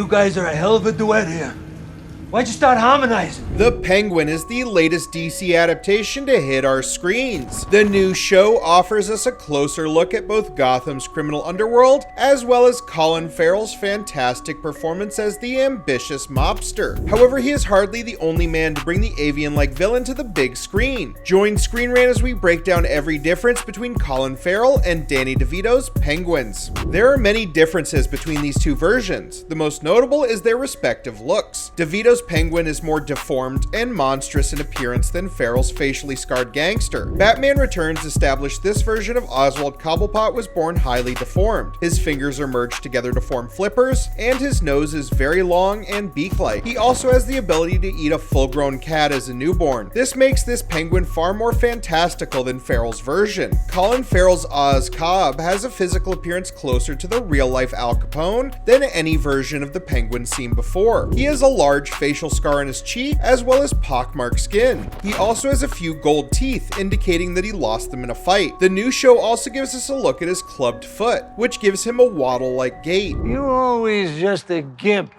you guys are a hell of a duet here. Why'd you start harmonizing? The Penguin is the latest DC adaptation to hit our screens. The new show offers us a closer look at both Gotham's criminal underworld, as well as Colin Farrell's fantastic performance as the ambitious mobster. However, he is hardly the only man to bring the avian-like villain to the big screen. Join Screen Rant as we break down every difference between Colin Farrell and Danny DeVito's Penguins. There are many differences between these two versions. The most notable is their respective looks. DeVito's Penguin is more deformed and monstrous in appearance than Farrell's facially scarred gangster. Batman Returns established this version of Oswald Cobblepot was born highly deformed. His fingers are merged together to form flippers, and his nose is very long and beak-like. He also has the ability to eat a full-grown cat as a newborn. This makes this Penguin far more fantastical than Farrell's version. Colin Farrell's Oz Cobb has a physical appearance closer to the real-life Al Capone than any version of the Penguin seen before. He has a large facial scar on his cheek, as well as pockmarked skin. He also has a few gold teeth, indicating that he lost them in a fight. The new show also gives us a look at his clubbed foot, which gives him a waddle-like gait. You're always just a gimp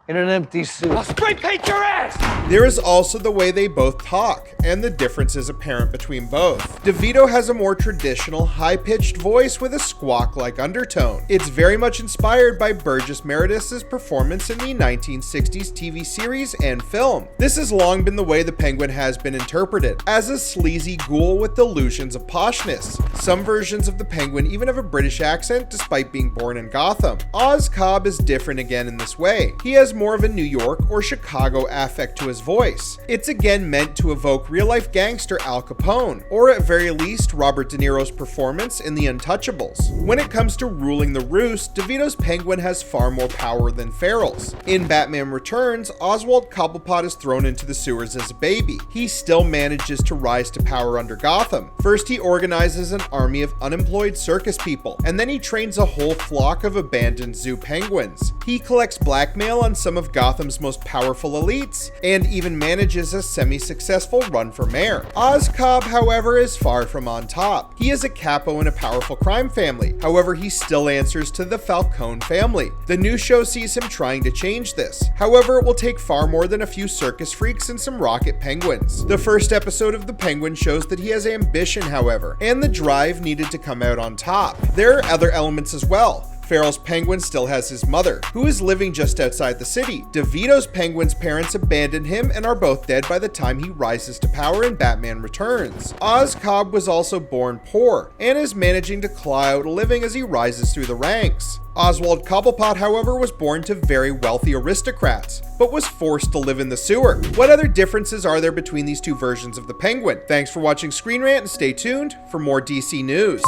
in an empty suit. I'll spray paint your ass! There is also the way they both talk, and the difference is apparent between both. DeVito has a more traditional, high-pitched voice with a squawk-like undertone. It's very much inspired by Burgess Meredith's performance in the 1960s TV series and film. This has long been the way the Penguin has been interpreted, as a sleazy ghoul with delusions of poshness. Some versions of the Penguin even have a British accent despite being born in Gotham. Oz Cobb is different again in this way. He has more of a New York or Chicago affect to his voice. It's again meant to evoke real-life gangster Al Capone, or at very least Robert De Niro's performance in The Untouchables. When it comes to ruling the roost, DeVito's Penguin has far more power than Farrell's. In Batman Returns, Oswald Cobblepot is thrown into the sewers as a baby. He still manages to rise to power under Gotham. First, he organizes an army of unemployed circus people, and then he trains a whole flock of abandoned zoo penguins. He collects blackmail on some of Gotham's most powerful elites, and even manages a semi-successful run for mayor. Oz Cobb, however, is far from on top. He is a capo in a powerful crime family. However, he still answers to the Falcone family. The new show sees him trying to change this. However, it will take far more than a few circus freaks and some rocket penguins. The first episode of The Penguin shows that he has ambition, however, and the drive needed to come out on top. There are other elements as well. Farrell's Penguin still has his mother, who is living just outside the city. DeVito's Penguin's parents abandon him and are both dead by the time he rises to power in Batman Returns. Oz Cobb was also born poor, and is managing to claw out a living as he rises through the ranks. Oswald Cobblepot, however, was born to very wealthy aristocrats, but was forced to live in the sewer. What other differences are there between these two versions of the Penguin? Thanks for watching Screen Rant, and stay tuned for more DC news.